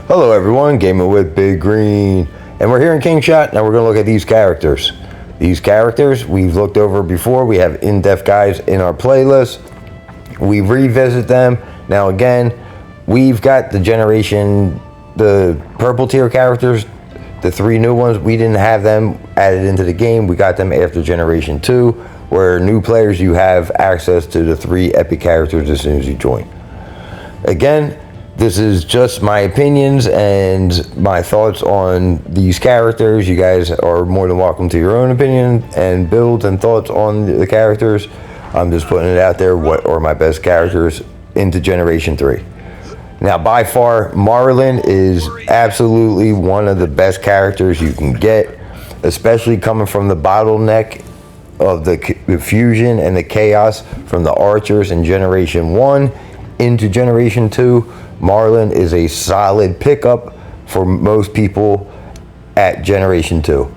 Hello everyone, Gaming with Big Green, and we're here in King Shot. Now we're going to look at these characters. These characters we've looked over before. We have in-depth guides in our playlist. We revisit them. Now again, we've got the purple tier characters, the 3 new ones. We didn't have them added into the game. We got them after Generation 2, where new players, you have access to the 3 epic characters as soon as you join. Again, this is just my opinions and my thoughts on these characters. You guys are more than welcome to your own opinion and builds and thoughts on the characters. I'm just putting it out there, what are my best characters into Generation 3. Now, by far, Marlin is absolutely one of the best characters you can get, especially coming from the bottleneck of the fusion and the chaos from the archers in Generation 1 into Generation 2. Marlin is a solid pickup for most people at Generation 2.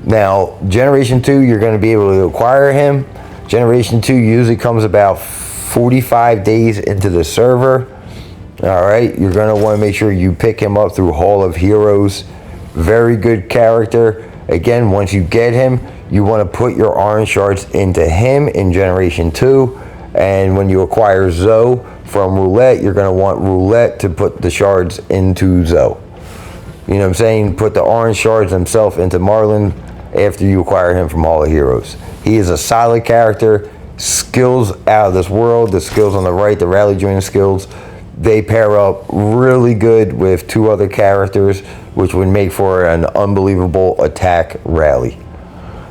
Now, Generation 2, you're going to be able to acquire him. Generation 2 usually comes about 45 days into the server. All right, you're going to want to make sure you pick him up through Hall of Heroes. Very good character. Again, once you get him, you want to put your orange shards into him in Generation 2. And when you acquire Zoe from Roulette, you're going to want Roulette to put the shards into Zoe. You know what I'm saying? Put the orange shards themselves into Marlin after you acquire him from Hall of Heroes. He is a solid character. Skills out of this world. The skills on the right, the rally joining skills, they pair up really good with 2 other characters, which would make for an unbelievable attack rally.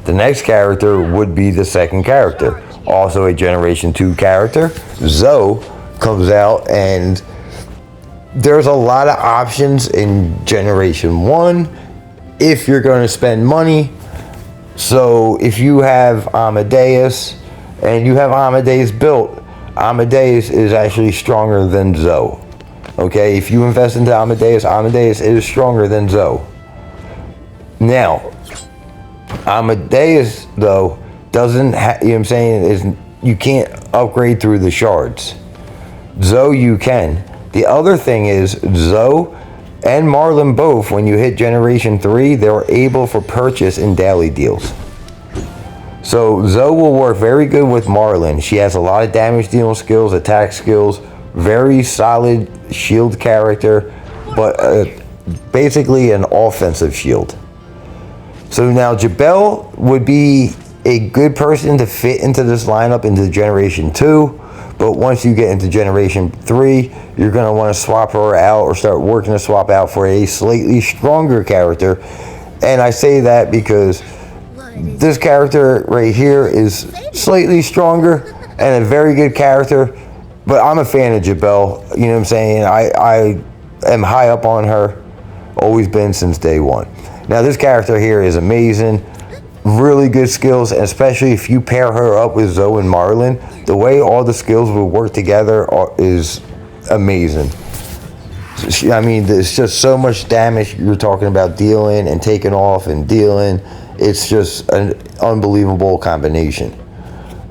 The next character would be the second character, also a Generation 2 character. Zoe comes out, and there's a lot of options in Generation 1 if you're going to spend money. So if you have Amadeus and you have Amadeus built, Amadeus is actually stronger than Zoe. Okay, if you invest into Amadeus, Amadeus is stronger than Zoe. Now, Amadeus, though, doesn't have, you know what I'm saying, you can't upgrade through the shards. Zoe, you can. The other thing is, Zoe and Marlin both, when you hit Generation 3, they're able for purchase in daily deals. So Zoe will work very good with Marlin. She has a lot of damage dealing skills, attack skills, very solid shield character, but basically an offensive shield. So now Jabel would be a good person to fit into this lineup into Generation 2, but once you get into Generation 3, you're going to want to swap her out or start working to swap out for a slightly stronger character. And I say that because this character right here is slightly stronger and a very good character, but I'm a fan of Jabel. You know what I'm saying? I am high up on her, always been since day one. Now this character here is amazing, really good skills, especially if you pair her up with Zoe and Marlin. The way all the skills will work together is amazing. I mean, there's just so much damage you're talking about dealing and taking off and dealing. It's just an unbelievable combination.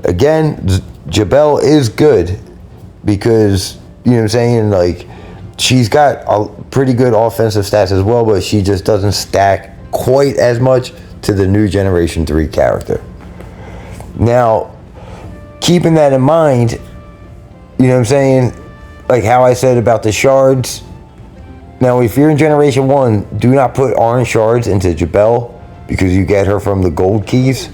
Again, Jabel is good because, you know what I'm saying, like, she's got a pretty good offensive stats as well, but she just doesn't stack quite as much to the new Generation 3 character. Now, keeping that in mind, you know what I'm saying, like how I said about the shards. Now, if you're in Generation 1, do not put orange shards into Jabel because you get her from the gold keys.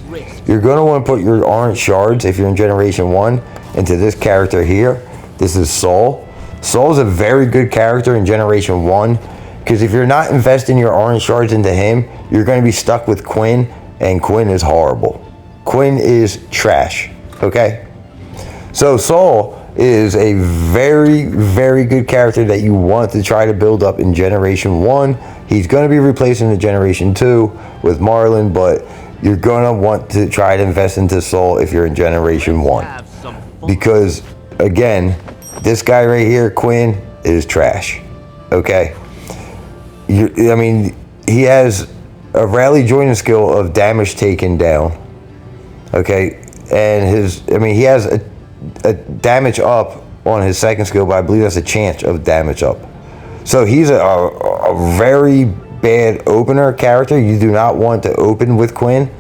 You're going to want to put your orange shards, if you're in Generation 1, into this character here. This is Saul. Saul's a very good character in Generation 1 because if you're not investing your orange shards into him, you're going to be stuck with Quinn, and Quinn is horrible. Quinn is trash, okay? So Saul is a very, very good character that you want to try to build up in Generation 1. He's going to be replacing the Generation 2 with Marlin, but you're going to want to try to invest into Saul if you're in Generation 1. Because, again, this guy right here, Quinn, is trash. Okay? I mean, he has a rally joining skill of damage taken down. Okay? And he has a damage up on his second skill, but I believe that's a chance of damage up. So he's a very bad opener character. You do not want to open with Quinn,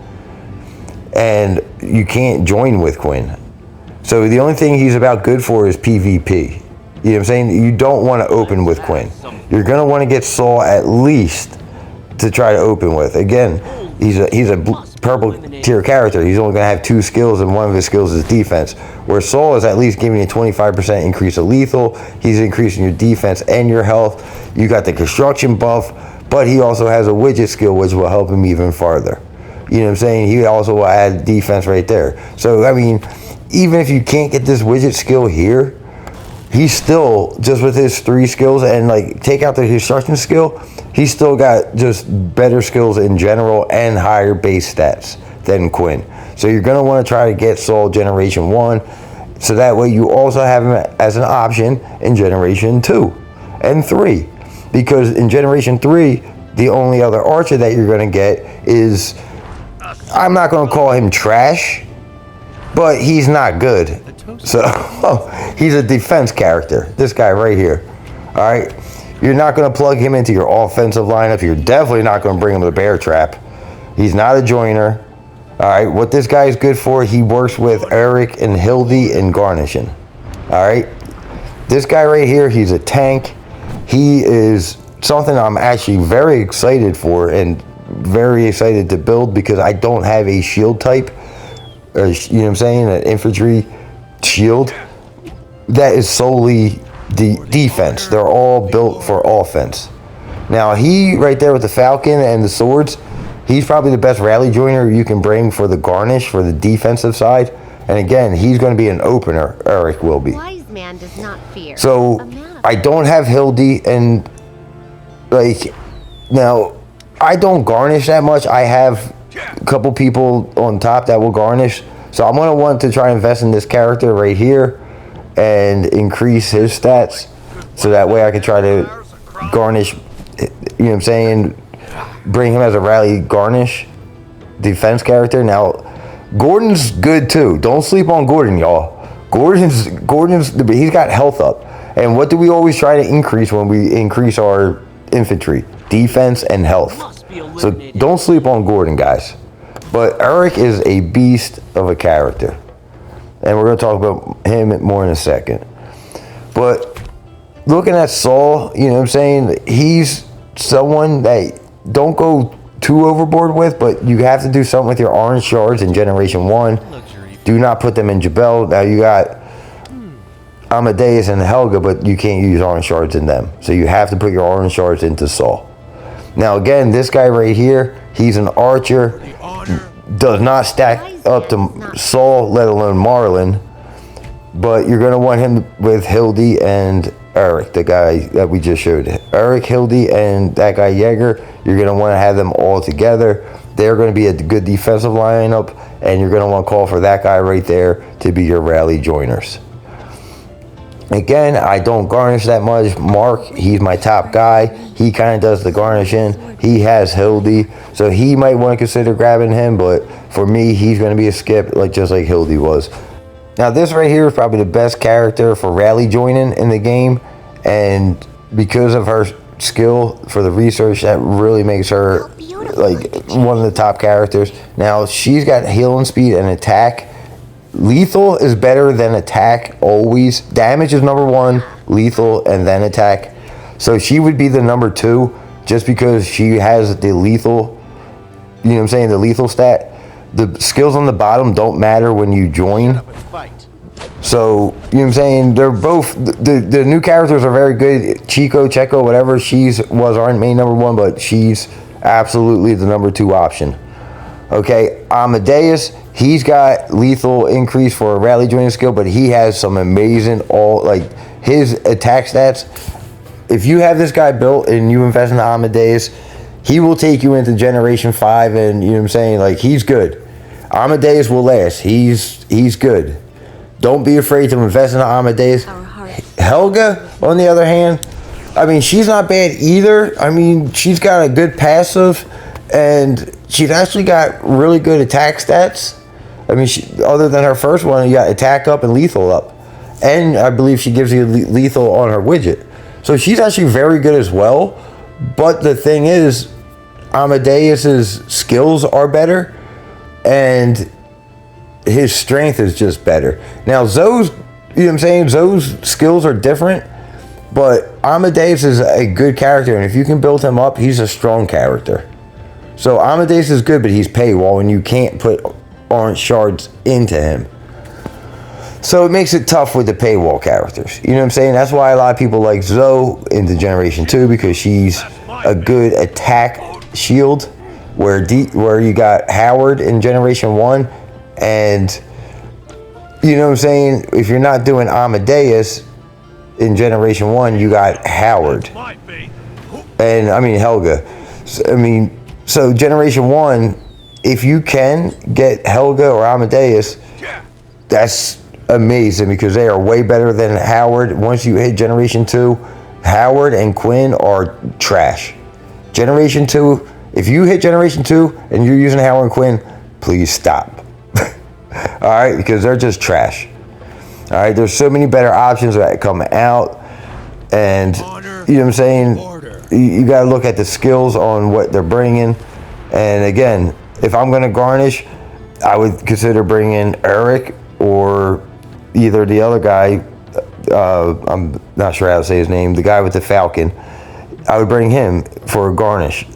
and you can't join with Quinn. So the only thing he's about good for is PvP. You know what I'm saying? You don't want to open with Quinn. You're going to want to get Saul at least to try to open with. Again, he's a purple tier character. He's only going to have 2 skills, and one of his skills is defense. Where Saul is at least giving you a 25% increase of lethal. He's increasing your defense and your health. You got the construction buff, but he also has a widget skill, which will help him even farther. You know what I'm saying? He also will add defense right there. So, I mean, even if you can't get this widget skill here, he's still, just with his 3 skills and like take out the construction skill, he's still got just better skills in general and higher base stats than Quinn. So you're going to want to try to get Saul Generation 1, so that way you also have him as an option in Generation 2 and 3. Because in Generation 3, the only other archer that you're going to get is, I'm not going to call him trash, but he's not good. So he's a defense character, this guy right here. All right, you're not going to plug him into your offensive lineup. You're definitely not going to bring him to the bear trap. He's not a joiner. All right, what this guy is good for, he works with Eric and Hildy and garnishing. All right, this guy right here, he's a tank. He is something I'm actually very excited for and very excited to build, because I don't have a shield type, or, you know what I'm saying, an infantry shield that is solely the defense. They're all built for offense. Now he right there with the falcon and the swords, he's probably the best rally joiner you can bring for the garnish, for the defensive side. And again, he's going to be an opener. Eric will be. Wise man does not fear. So I don't have Hildy, and like, now I don't garnish that much. I have a couple people on top that will garnish. So I'm going to want to try and invest in this character right here and increase his stats, so that way I can try to garnish, you know what I'm saying, bring him as a rally garnish defense character. Now, Gordon's good too. Don't sleep on Gordon, y'all. Gordon's he's got health up. And what do we always try to increase when we increase our infantry? Defense and health. So don't sleep on Gordon, guys. But Eric is a beast of a character, and we're going to talk about him more in a second. But looking at Saul, you know what I'm saying, he's someone that don't go too overboard with, but you have to do something with your orange shards in Generation 1. Do not put them in Jabel. Now you got Amadeus and Helga, but you can't use orange shards in them. So you have to put your orange shards into Saul. Now again, this guy right here, he's an archer. Does not stack up to Saul, let alone Marlon. But you're going to want him with Hildy and Eric, the guy that we just showed. Eric, Hildy, and that guy Jaeger, you're going to want to have them all together. They're going to be a good defensive lineup, and you're going to want to call for that guy right there to be your rally joiners. Again, I don't garnish that much. Mark, he's my top guy. He kind of does the garnishing. He has Hildy, so he might want to consider grabbing him, but for me, he's going to be a skip, just like Hildy was. Now, this right here is probably the best character for rally joining in the game, and because of her skill for the research, that really makes her one of the top characters. Now, she's got healing speed and attack. Lethal is better than attack always. Damage is number 1, lethal, and then attack. So she would be the number 2 just because she has the lethal, you know what I'm saying, the lethal stat. The skills on the bottom don't matter when you join. So, you know what I'm saying, they're both, the new characters are very good. Chico, Checo, whatever, was our main number 1, but she's absolutely the number 2 option. Okay, Amadeus, he's got lethal increase for a rally joining skill, but he has some amazing his attack stats. If you have this guy built and you invest in Amadeus, he will take you into Generation 5, and you know what I'm saying, he's good. Amadeus will last. He's good. Don't be afraid to invest in Amadeus. Helga, on the other hand, I mean, she's not bad either. I mean, she's got a good passive, and she's actually got really good attack stats. I mean, other than her first one, you got attack up and lethal up. And I believe she gives you lethal on her widget. So she's actually very good as well. But the thing is, Amadeus's skills are better, and his strength is just better. Now Zoe's, you know what I'm saying? Zoe's skills are different, but Amadeus is a good character, and if you can build him up, he's a strong character. So Amadeus is good, but he's paywall, and you can't put orange shards into him. So it makes it tough with the paywall characters. You know what I'm saying? That's why a lot of people like Zoe into Generation 2, because she's a good attack shield, where you got Howard in Generation 1, and you know what I'm saying? If you're not doing Amadeus in Generation 1, you got Howard. And I mean Helga. So Generation 1, if you can get Helga or Amadeus, that's amazing, because they are way better than Howard. Once you hit Generation 2, Howard and Quinn are trash. Generation 2, if you hit Generation 2 and you're using Howard and Quinn, please stop. All right, because they're just trash. All right, there's so many better options that come out, and you know what I'm saying? You got to look at the skills on what they're bringing. And again, if I'm going to garnish, I would consider bringing Eric, or either the other guy, I'm not sure how to say his name, the guy with the falcon. I would bring him for a garnish.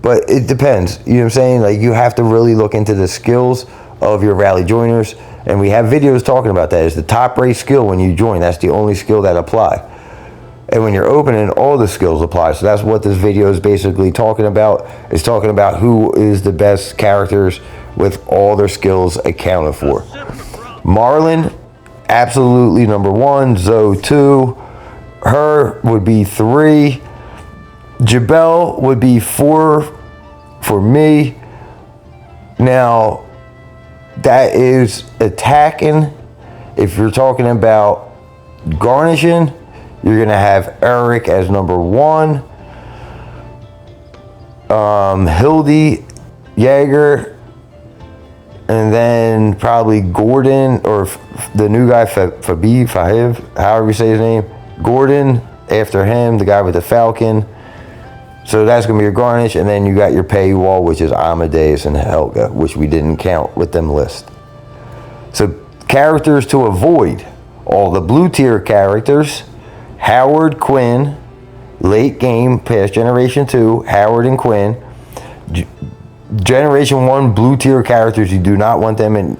But it depends, you know what I'm saying? Like, you have to really look into the skills of your rally joiners, and we have videos talking about that. It's the top race skill when you join. That's the only skill that apply. And when you're opening, all the skills apply. So that's what this video is basically talking about. It's talking about who is the best characters with all their skills accounted for. Marlon, absolutely number 1. Zoe 2. Her would be 3. Jabel would be 4 for me. Now, that is attacking. If you're talking about garnishing, you're going to have Eric as number 1. Hildy, Jaeger, and then probably Gordon, or the new guy, Fahiv, however you say his name. Gordon, after him, the guy with the falcon. So that's going to be your garnish, and then you got your paywall, which is Amadeus and Helga, which we didn't count with them list. So characters to avoid: all the blue tier characters, Howard, Quinn, late game past Generation 2, Howard and Quinn. Generation 1 blue tier characters, you do not want them in,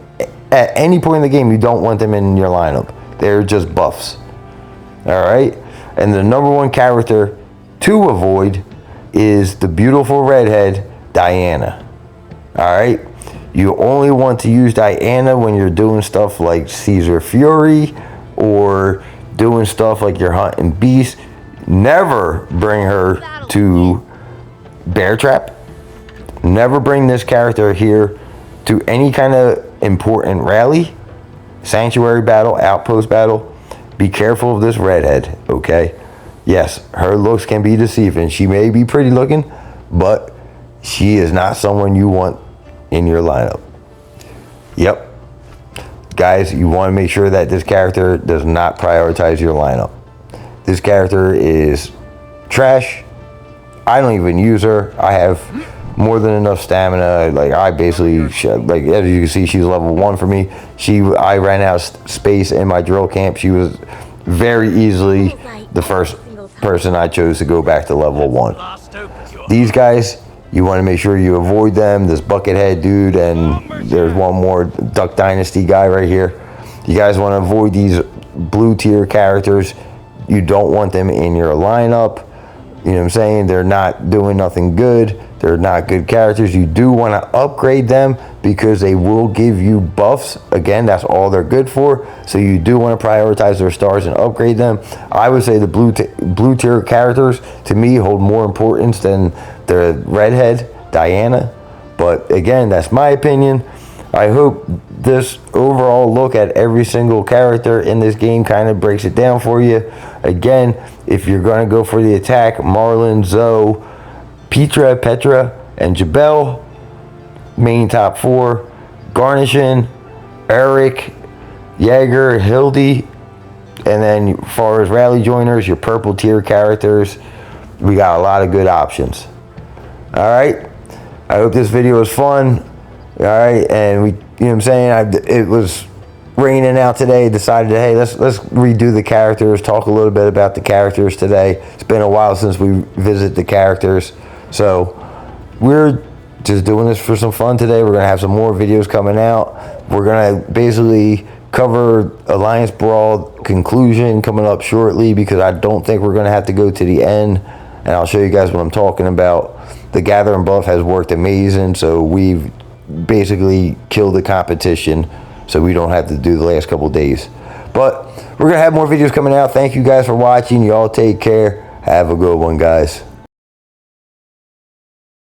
at any point in the game, you don't want them in your lineup. They're just buffs. All right? And the number 1 character to avoid is the beautiful redhead, Diana. All right? You only want to use Diana when you're doing stuff like Caesar Fury, or doing stuff like you're hunting beasts. Never bring her to Bear Trap. Never bring this character here to any kind of important rally, sanctuary battle, outpost battle. Be careful of this redhead, okay? Yes, her looks can be deceiving. She may be pretty looking, but she is not someone you want in your lineup. Yep. Guys, you want to make sure that this character does not prioritize your lineup. This character is trash. I don't even use her. I have more than enough stamina. Like, I basically, like, as you can see, she's level 1 for me. I ran out of space in my drill camp. She was very easily the first person I chose to go back to level 1. These guys, you want to make sure you avoid them. This Buckethead dude, and there's one more Duck Dynasty guy right here. You guys want to avoid these blue tier characters. You don't want them in your lineup. You know what I'm saying? They're not doing nothing good. They're not good characters. You do want to upgrade them because they will give you buffs. Again, that's all they're good for. So you do want to prioritize their stars and upgrade them. I would say the blue tier characters, to me, hold more importance than the redhead, Diana. But again, that's my opinion. I hope this overall look at every single character in this game kind of breaks it down for you. Again, if you're going to go for the attack, Marlon, Zoe, Petra, and Jabel, main top 4. Garnishing, Eric, Jaeger, Hildy, And then as far as rally joiners, your purple tier characters, we got a lot of good options. All right. I hope this video was fun. All right. And you know what I'm saying? It was raining out today. Decided, hey, let's redo the characters, talk a little bit about the characters today. It's been a while since we visited the characters. So we're just doing this for some fun today. We're going to have some more videos coming out. We're going to basically cover Alliance Brawl conclusion coming up shortly, because I don't think we're going to have to go to the end. And I'll show you guys what I'm talking about. The Gathering buff has worked amazing, so we've basically killed the competition, so we don't have to do the last couple days. But we're going to have more videos coming out. Thank you guys for watching. Y'all take care. Have a good one, guys.